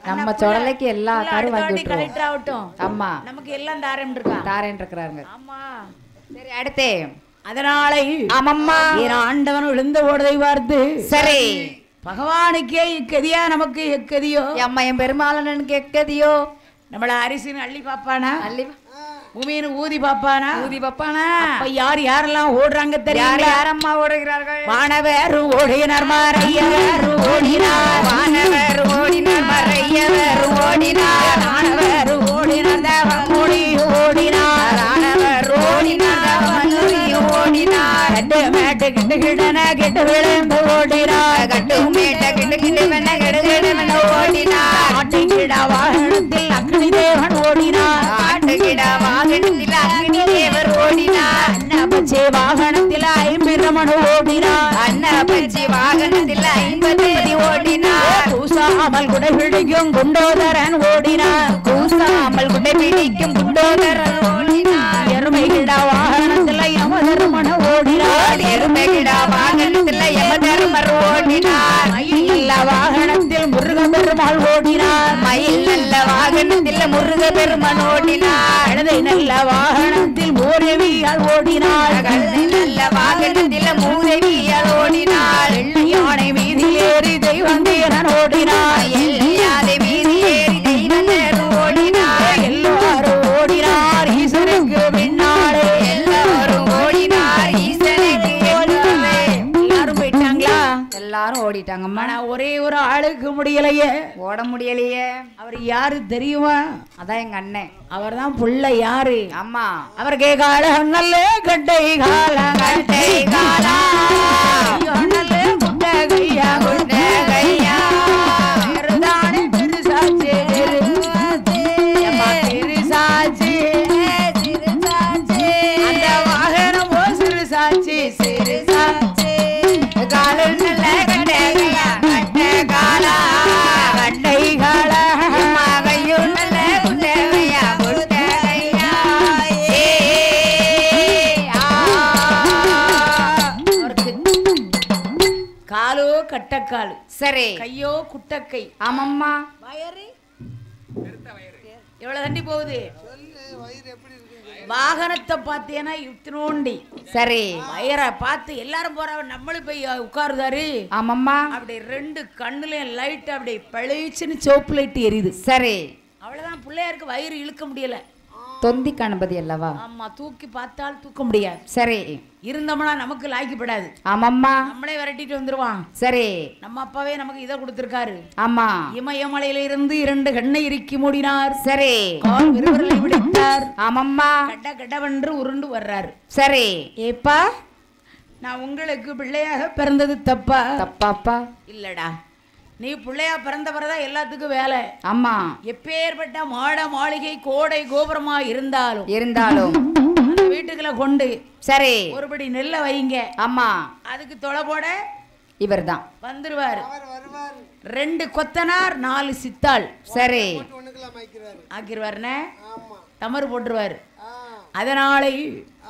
B: நம்ம சொடலைக்கு எல்லா காரும் வாங்கி
A: கலெக்டர் ஆகட்டும்.
B: ஆமா,
A: நமக்கு எல்லாம் தாரேன் இருக்கா,
B: தாரேன் இருக்கிறாங்க.
A: ஆமா.
B: சரி, அடுத்தே
A: அதனால
B: ஆமம்மா
A: ஆண்டவன் விழுந்த ஓடுதை பார்த்து
B: சரி
A: பகவானுக்கே இக்கதியா நமக்கு எக்கதியோ.
B: அம்மா என் பெருமாளனுக்கு எக்கதியோ.
A: நம்மள அரிசின்னு அள்ளி பாப்பானா,
B: அள்ளி
A: பூமின்னு ஊதி பாப்பானா,
B: ஊதி பாப்பானா.
A: அப்ப யார் யாரெல்லாம் ஓடுறாங்க தெரியும்?
B: யாரம்மா ஓடுகிறார்கள்?
A: வானவேறு ஓடினார் மறையவேறு ஓடினார்,
B: வானவேறு ஓடினார் மறையவேறு ஓடினார்,
A: வானவேறு ஓடினார் தேவமொழி ஓடினார்,
B: வானவேறு ஓடினார் தேவமொழி ஓடினார்,
A: கட்டு மேட்டு கிட்டு கிடன கிட்டு விழுந்து ஓடினார்,
B: கட்டு மேட்ட கிட்டு கிடுவென கிடுகிடுவென ஓடினார்,
A: ஆட்டுக்கிடா வாகனத்தில் அக்னி தேவன் ஓடினார்,
B: ஆட்டுக்கிடா வாகனத்தில் அக்னி தேவர் ஓடினார்,
A: அன்னபட்சி வாகனத்தில் 50 ரமண ஓடினார்,
B: அன்னபட்சி வாகனத்தில் 50 ஓடினார்,
A: கூசாமல் குடை பிடிக்கும் குண்டோதரன் ஓடினார்,
B: கூசாமல் குடை பிடிக்கும் குண்டோதரன் ஓடினார்,
A: எருமைகிடா வாகனத்தில் யமதர்மன ஓடினார்,
B: எருமைகிடா வாகனத்தில் யமதர்மர் ஓடினார்,
A: மயில் நல்ல வாகனத்தில் முருக பெருமாள் ஓடினார்,
B: மயில் நல்ல வாகனத்தில் முருக பெருமான் ஓடினார்,
A: கழுதை நல்ல வாகனத்தில் மூதேவியால் ஓடினார்,
B: கழுதை நல்ல வாகனத்தில் மூதேவியால் ஓடினார்,
A: வெள்ளை யானை மீதி ஏறி தெய்வந்தீரன் ஓடினார்,
B: எல்லையாதை மீறி ஏறி தெய்வந்தர் ஓடினார்,
A: எல்லாரும் ஓடினார் ஈசனுக்கு பின்னாலே,
B: எல்லாரும் ஓடினார் ஈசனுக்கு ஓடினாரே.
A: எல்லாரும் போயிட்டாங்களா?
B: எல்லாரும் ஓடிட்டாங்கம்மா.
A: ஆனா ஒரே ஒரு ஆளுக்கு முடியலையே,
B: ஓட முடியலையே.
A: அவர் யாரு தெரியுமா?
B: அதான் எங்க அண்ணன்.
A: அவர் தான் புள்ள. யாரு?
B: அம்மா.
A: அவருக்கு கால நல்ல கட்டை கால
B: கட்டை காலா
A: நல்ல குட்ட கையா
B: குட்ட கையா
A: பெருதானே பெருசாச்சு சிறுசாச்சு அந்த வாகனமோ சிறுசாச்சு சிறுசாச்சு
B: காலு நல்ல கட்டை கையா கட்ட காலா
A: கட்டை கால
B: கையும் நல்ல குட்ட கையா குட்ட கையா.
A: காலோ கட்டக்காலு,
B: சரி,
A: கையோ குட்டக்கை.
B: ஆமம்மா.
A: வயறு எவ்வளவு தண்டி போகுது? வாகனத்தை பார்த்தேன்னா இத்தினோண்டி,
B: சரி,
A: வயரை பார்த்து எல்லாரும் போற நம்மளும் போய் உட்காருதாரு.
B: ஆமம்மா.
A: அப்படி 2 கண்ணுலயும் லைட் அப்படி பளிச்சுன்னு சோப்பு லைட் எரியுது.
B: சரி,
A: அவ்வளவுதான். பிள்ளையாருக்கு வயிறு இழுக்க முடியல.
B: தொந்தி கணபதி அல்லவா?
A: ஆமா, தூக்கி பார்த்தால் தூக்க முடியாது.
B: சரி,
A: இருந்தோம்னா நமக்கு லாய்க்கப்படாது.
B: ஆமம்மா.
A: நம்மளே விரட்டிட்டு வந்துருவான்.
B: சரி,
A: நம்ம அப்பாவே நமக்கு இதை கொடுத்திருக்காரு.
B: ஆமா.
A: இமயமலையில இருந்து 2 கண்ணை இறுக்கி மூடினார்.
B: சரி,
A: கால் விரலை பிடித்தார்.
B: ஆமம்மா.
A: கட்ட கட்டவென்று உருண்டு வர்றாரு.
B: சரி,
A: ஏப்பா, நான் உங்களுக்கு பிள்ளையாக பிறந்தது தப்பா?
B: தப்பாப்பா
A: இல்லடா, நீ பிள்ளையா பிறந்த பிறதான் எல்லாத்துக்கும் வேலை.
B: ஆமா,
A: எப்பேற்பட்ட மாட மாளிகை கோடை கோபுரமா இருந்தாலும்
B: இருந்தாலும்
A: அந்த வீட்டுக்குள்ள கொண்டு
B: சரி
A: ஒருபடி நெல்லை வைங்க.
B: ஆமா
A: அதுக்கு தொலை போட
B: இவர்தான்
A: வந்துருவாரு.
C: அவர் வருவார்
A: 2 கொத்தனார் 4 சித்தாள்
B: சரி
C: ஒண்ணுக்கெல்லாம் வைக்கிறாரு.
A: ஆக்கிருவாருன்னு
C: ஆமா
A: தமறு போட்டுருவாரு.
C: ஆ,
A: அதனாலே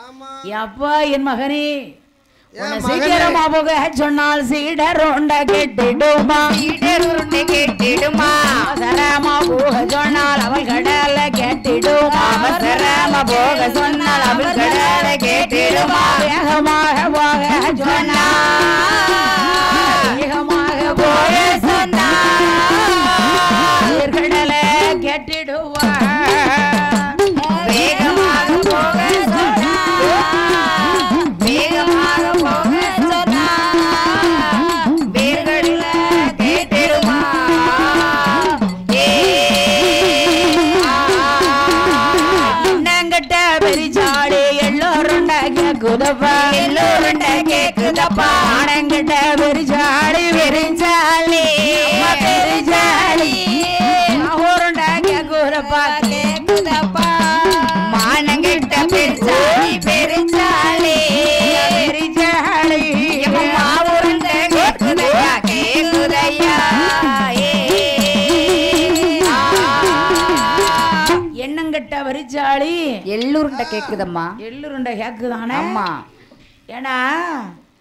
C: ஆமா
A: அப்பா என் மகனே உன்னை
C: மகனே.
A: சீக்கிரமா போக சொன்னால் சீடர் உண்ட கெட்டிடுமா
B: உருண்டை கேட்டிடுமா
A: அவசரமா போக சொன்னால் அவள் கடல கெட்டிடுமா
B: அவசரமா போக சொன்னால் அவள் கடலை கேட்டிடுமா
A: வேகமாக போக சொன்னா வேகமாக போக
B: சொன்னா
A: கடலை கெட்டிடுவா
B: வேகமாக போக சொன்னா வேகமாக போக சொன்னா வேர்களில கேட்டிடுமா
A: என்னங்கிட்ட பெரிச்சாடி எல்லோரும் கேக்குதப்பா
B: எல்லோரும் கேக்குதப்பா
A: ஆனங்கிட்ட பெரிச்சாடி
B: பெருஞ்சாலி
A: பெரிச்சாடி அவருண்டா கேக்குதப்பா
B: கேக்குதப்பா மானங்கிட்ட பெருஞ்சாலி பெருஞ்சாலி
A: பெரிச்சாடி
B: மாவுருண்ட கேக்குதையா கேக்குதையா
A: எண்ணங்கிட்ட பெரிச்சாடி
B: எல்லூருண்ட கேக்குதம்மா
A: எள்ளுருண்டை கேக்குதானே
B: அம்மா
A: ஏன்னா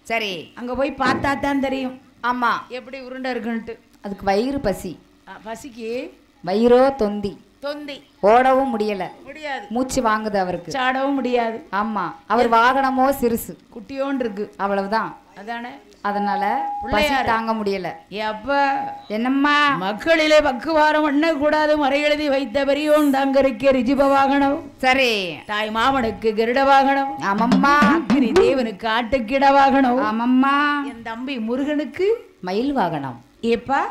B: சரி
A: அங்க போய் பார்த்தா தான் தெரியும்
B: ஆமா
A: எப்படி உருண்டை இருக்குன்ட்டு.
B: அதுக்கு வயிறு பசி
A: பசிக்கு
B: வயிறோ தொந்தி
A: தொந்தி
B: ஓடவும் முடியல
A: முடியாது,
B: மூச்சு வாங்குது அவருக்கு
A: சாடவும் முடியாது.
B: ஆமா அவர் வாகனமோ சிறுசு
A: குட்டியோண்டு இருக்கு
B: அவ்வளவுதான்
A: அதானே.
B: அதனால பசி
A: பிள்ளையாரு.
B: தாங்க முடியல
A: எப்ப
B: என்னம்மா
A: மக்களிலே பக்குவாரம் பண்ண கூடாது மறை எழுதி வைத்த பெரியோன் தாங்கருக்கு ரிஜிப வாகனம்,
B: சரி
A: தாய் மாமனுக்கு கருட வாகனம்,
B: ஆமம்மா
A: அக்னி தேவனுக்கு ஆட்டுக்கிட வாகனம்,
B: ஆமம்மா
A: என் தம்பி முருகனுக்கு
B: மயில் வாகனம்.
A: ஏப்பா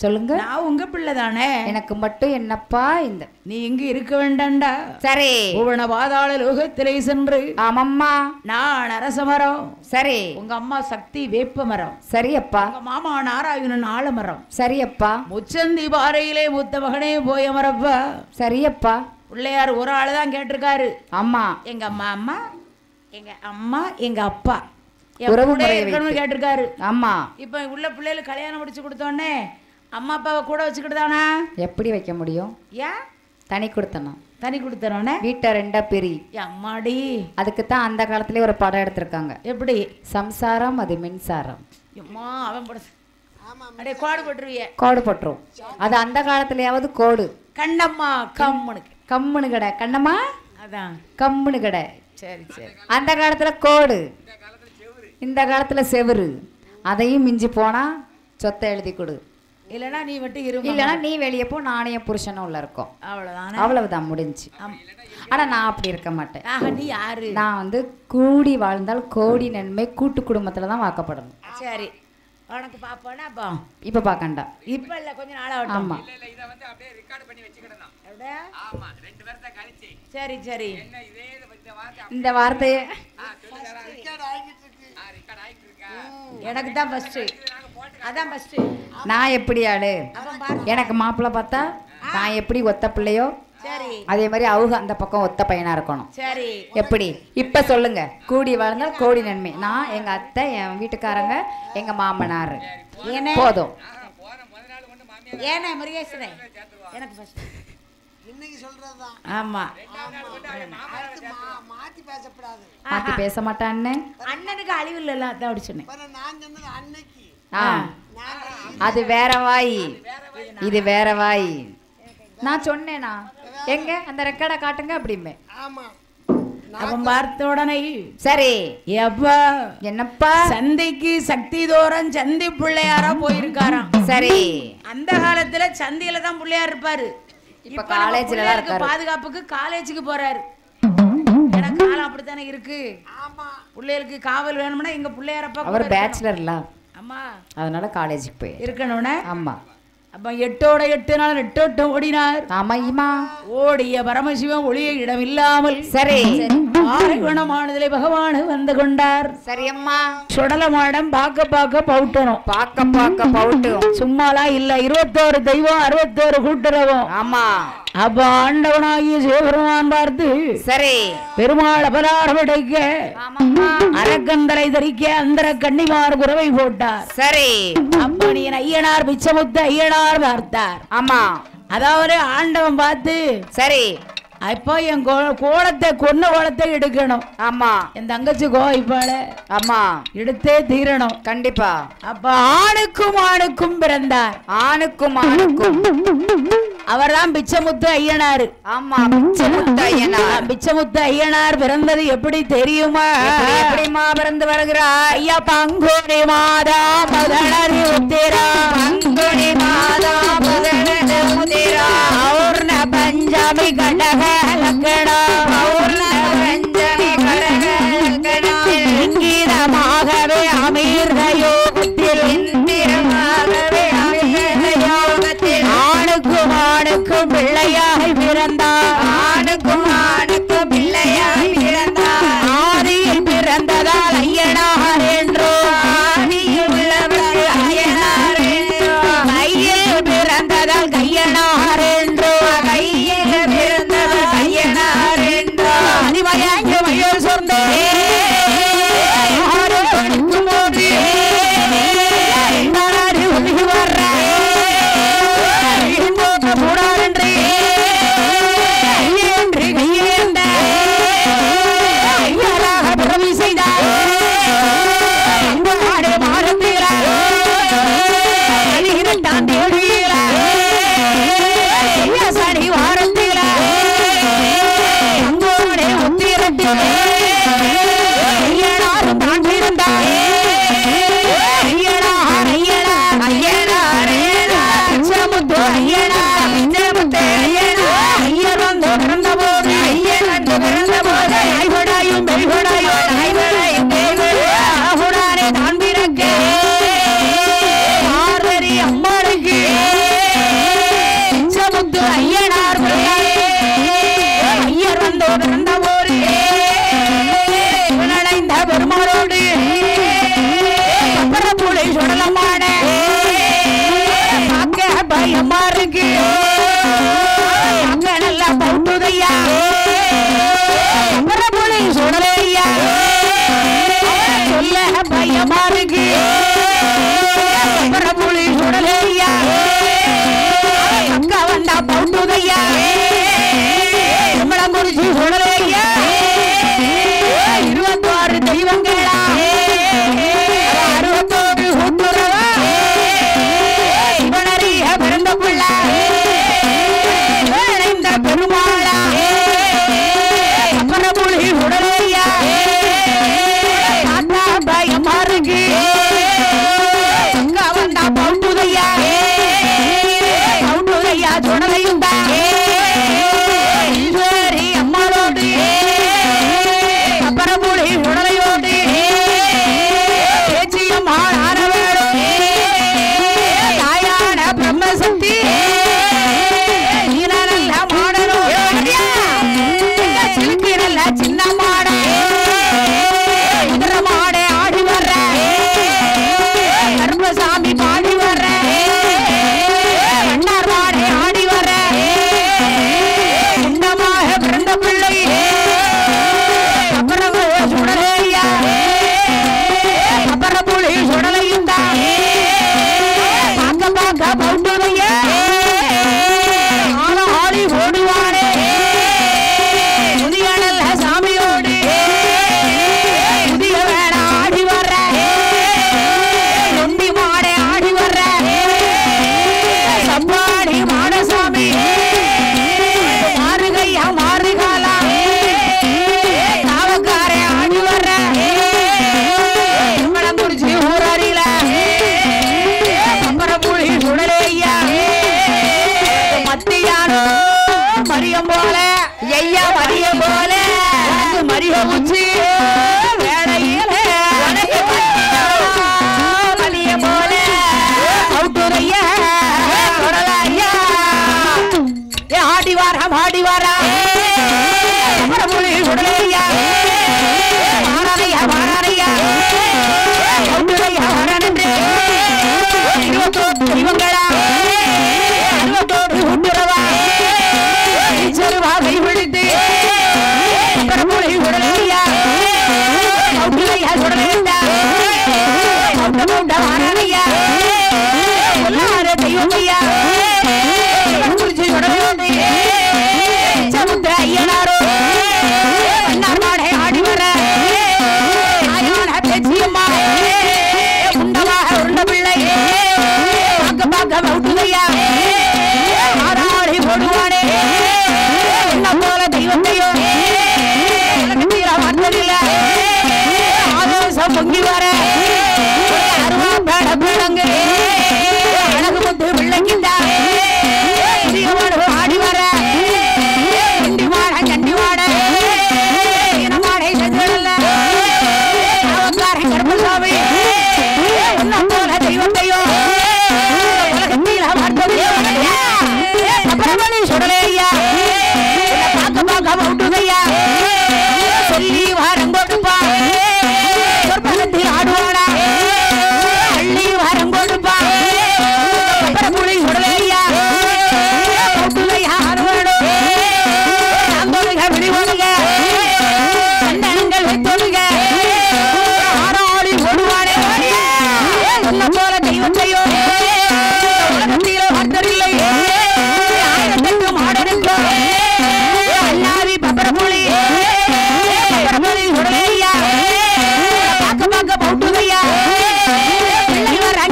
B: சொல்லுங்க
A: நான் உங்க பிள்ளை தானே,
B: எனக்கு மட்டும் என்னப்பா இந்த
A: நீ இங்க இருக்க வேண்டாண்டா.
B: சரி
A: புவன பாதாள லோகத்திலே சென்று
B: ஆமம்மா
A: நான் அரச மரம்,
B: சரி
A: உங்க அம்மா சக்தி வேப்ப மரம்,
B: சரியப்பா
A: உங்க மாமா நாராயணன் ஆலமரம்,
B: சரியப்பா
A: முச்சந்தி பாறையிலே மூத்த மகனே போய மரப்பா.
B: சரியப்பா
A: பிள்ளையார் ஒரு ஆளு தான் கேட்டிருக்காரு,
B: ஆமா
A: எங்க அம்மா அம்மா எங்க அம்மா எங்க அப்பா
B: உறவு
A: கூட
B: முறையை
A: இருக்கணும்னு
B: வைத்து.
A: கேட்டிருக்காரு.
B: ஆமா
A: இப்ப உள்ள பிள்ளைகளுக்கு கல்யாணம் முடிச்சு கொடுத்தோடனே அம்மா அப்பாவை கூட வச்சுக்கிட்டுதானா?
B: எப்படி வைக்க முடியும்?
A: ஏன்
B: தனி கொடுத்தனும்
A: தனி கொடுத்தனோடனே
B: வீட்டை ரெண்டா பிரி.
A: அம்மாடி
B: அதுக்குத்தான் அந்த காலத்திலே ஒரு படம் எடுத்திருக்காங்க,
A: எப்படி
B: சம்சாரம் அது மின்சாரம்.
A: அம்மா அவன் போட அடே கோடு போட்டுருவிய
B: கோடு போட்டுரும். அது அந்த காலத்திலேயாவது கோடு.
A: கண்டம்மா கம்முனுக்கு
B: கம்முனு கடை கண்ணம்மா,
A: அதான்
B: கம்முனு கடை.
A: சரி சரி.
B: அந்த காலத்துல கோடு, இந்த காலத்துல செவுரு. அதையும் மிஞ்சி போனா சொத்தை எழுதி கொடு,
A: இல்லைன்னா நீ மட்டும் இரு,
B: இல்லைன்னா நீ வெளியே போ, நானே புருஷனும் உள்ள இருக்கோம்.
A: அவ்வளவுதானே.
B: அவ்வளவுதான் முடிஞ்சு. ஆனா நான் அப்படி இருக்க மாட்டேன்.
A: நீ யாரு?
B: நான் வந்து கூடி வாழ்ந்தால் கோடி நன்மை, கூட்டு குடும்பத்துல தான் வாக்கப்படணும்.
A: சரி உனக்கு பாப்பானா அப்போ
B: இப்ப பாக்கண்டா,
A: இப்ப இல்ல கொஞ்ச நாளாகட்டும்.
B: ஆமா
A: சரி சரி.
B: இந்த வார்த்தையை
A: எனக்கு தான் ஃபர்ஸ்ட், அதான் ஃபர்ஸ்ட்.
B: நான் எப்படி ஆளு, எனக்கு மாப்பிள்ளை பார்த்தா நான் எப்படி ஒத்த பிள்ளையோ
A: சரி
B: அதே மாதிரி அவங்க அந்த பக்கம் ஒத்த பையனா இருக்கணும்.
A: சரி
B: எப்படி இப்ப சொல்லுங்க, கூடி வாழ்ந்தால் கோடி நன்மை. நான் எங்க அத்தை, என் வீட்டுக்காரங்க, எங்க மாமனார் போதும்.
A: ஏன்னா முருகேசனே எனக்கு ஃபர்ஸ்ட்
C: இன்னைக்கு சொல்றதுதான்.
A: ஆமா
C: மாத்தி பேசப்படாது.
B: மாத்தி பேச மாட்டான்னு
A: அண்ணனுக்கு அழிவு இல்ல அதான் அப்படி சொன்னேன்.
C: நான் சொன்னது அன்னைக்கு.
B: அது வேற வாய், இது வேற வாய். நான் சொன்னேனா எங்க அந்த ரெக்கார்டை காட்டுங்க அப்படிமே.
C: ஆமா
A: அவன் பார்த்த உடனே
B: சரி
A: எப்பா
B: என்னப்பா
A: சந்தைக்கு சக்தி தோறும் சந்தி பிள்ளையாரா போயிருக்காராம்.
B: சரி
A: அந்த காலத்துல சந்தையில தான் பிள்ளையார் இருப்பாரு.
B: இப்ப காலேஜ்ல தான் இருக்காரு.
A: பாதுகாப்புக்கு காலேஜுக்கு போறாரு. ஏன்னா காலம் அப்படித்தானே இருக்கு. பிள்ளைகளுக்கு காவல் வேணும்னா எங்க பிள்ளையாரப்பா
B: அவர் பேச்சுலர்ல,
A: அம்மா
B: அதனால காலேஜுக்கு போய்
A: இருக்கணும்னே.
B: ஆமா
A: அப்ப 8 8 நாள் 8 ஓடினார்.
B: ஆமா இமா
A: ஓடிய பரமசிவன் ஒளிய இடம் இல்லாமல்
B: சரி
A: ஆரோகணமானதிலே பகவான் வந்து கொண்டார்.
B: சரியம்மா.
A: சுடல மாடம் பார்க்க பவுட்டணும்.
B: பார்க்க பவுட்டும்
A: சும்மாலாம் இல்ல. 21 தெய்வம் 61 கூட்டுறவும்.
B: ஆமா.
A: அப்ப ஆண்டவனாகிய சிவபெருமான் பார்த்து
B: சரி
A: பெருமாள் அபராரம் அடைக்க அரக்கந்தரை தரிக்க அந்த கன்னிமார் குறவை போட்டார்.
B: சரி.
A: அப்ப நீ ஐயனார் பிச்சமுத்த ஐயனார் பார்த்தார்.
B: ஆமா.
A: அதாவது ஆண்டவன் பார்த்து
B: சரி
A: அப்போ என் கோலத்தை கோலத்தை எடுக்கணும்.
B: ஆமா.
A: என் தங்கச்சி கோயிப்பாள
B: ஆமா
A: எடுத்தே தீரணும்.
B: கண்டிப்பா.
A: அப்ப ஆணுக்கும் பிறந்தார்.
B: ஆணுக்கும்
A: அவர்தான் பிச்சமுத்து ஐயனார்.
B: ஆமா பிச்சமுத்து ஐயனார்.
A: பிச்சமுத்து ஐயனார் பிறந்தது எப்படி தெரியுமா?
B: எப்படிமா பிறந்து வருகிறார்?
A: ஐயா பங்குனி மாதா முதலரி உத்திரா.
B: பங்குனி மாதா முதலரி உத்திரா.
A: பௌர்ண பஞ்சமி கடக லக்கணம்.
B: பௌர்ண பஞ்சமி கடக லக்கணம்.
A: இங்கிதமாகவே அமீர்த யோகத்தில்.
B: இந்திரமாகவே அமீர்த யோகத்தில்.
A: ஆணுக்கும் பிள்ளையாய் பிறந்தார்.
B: ஆணுக்கும் பிள்ளையாய் பிறந்தார்.
A: ஆதியில் பிறந்ததால் ஐயனார் என்றோ.
B: ஆதியில் உள்ளவர் ஐயனார் என்றோ.
A: கையில் பிறந்ததால் கையனார் என்றோ.
B: கையில் பிறந்தவர் ஐயனார் என்றோ.
A: அதிமயங்கு மயில் சொந்தே
B: ஆடி வாரா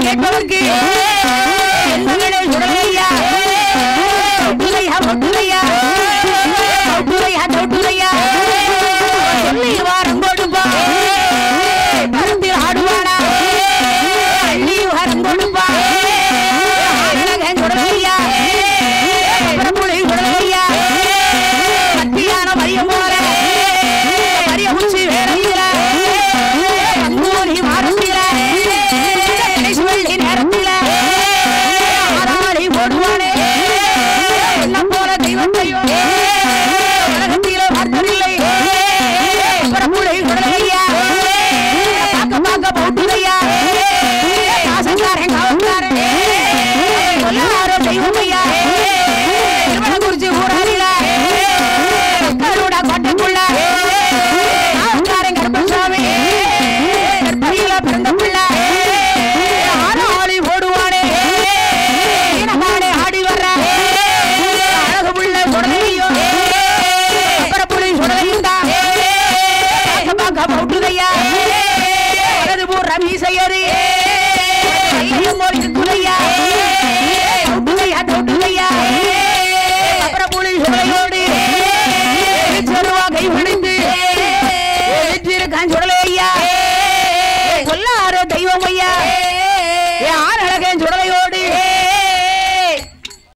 A: கேட்பதற்கு சுடலையா சொல்லி வாரம் கொடுப்பா பரத்தில் ஆடுவானா அள்ளி வாரம் கொடுப்பா சுடலையா பிரபுளை சுடலையா மத்தியான மரியம் போல மரிய உச்சி வேலையில அங்கூரி மாறத்தில சொல்லி நேரத்தில ஆராளி ஓடுவானே என்ன போல தெய்வத்தையோ உலகத்திலே பார்த்ததில்லை பிரபுளை சுடலையா பார்க்க பார்க்க போட்டுலையா காசக்காரன் காவக்காரன் எல்லாரோ தெய்வமையா குறிச்சி ஊராளில கருடா கோட்டைக்குள்ள காவக்காரன் கருப்பசாமி கற்பையில பிறந்த பிள்ளை ஆனாளி ஓடுவானே இனமானே ஆடி வர்ற அழகு புள்ள சுடலையோ பிரபுளை சுடலையுண்டா பார்க்க பார்க்க போட்டுலையா வலது பூர் ரமீசையரு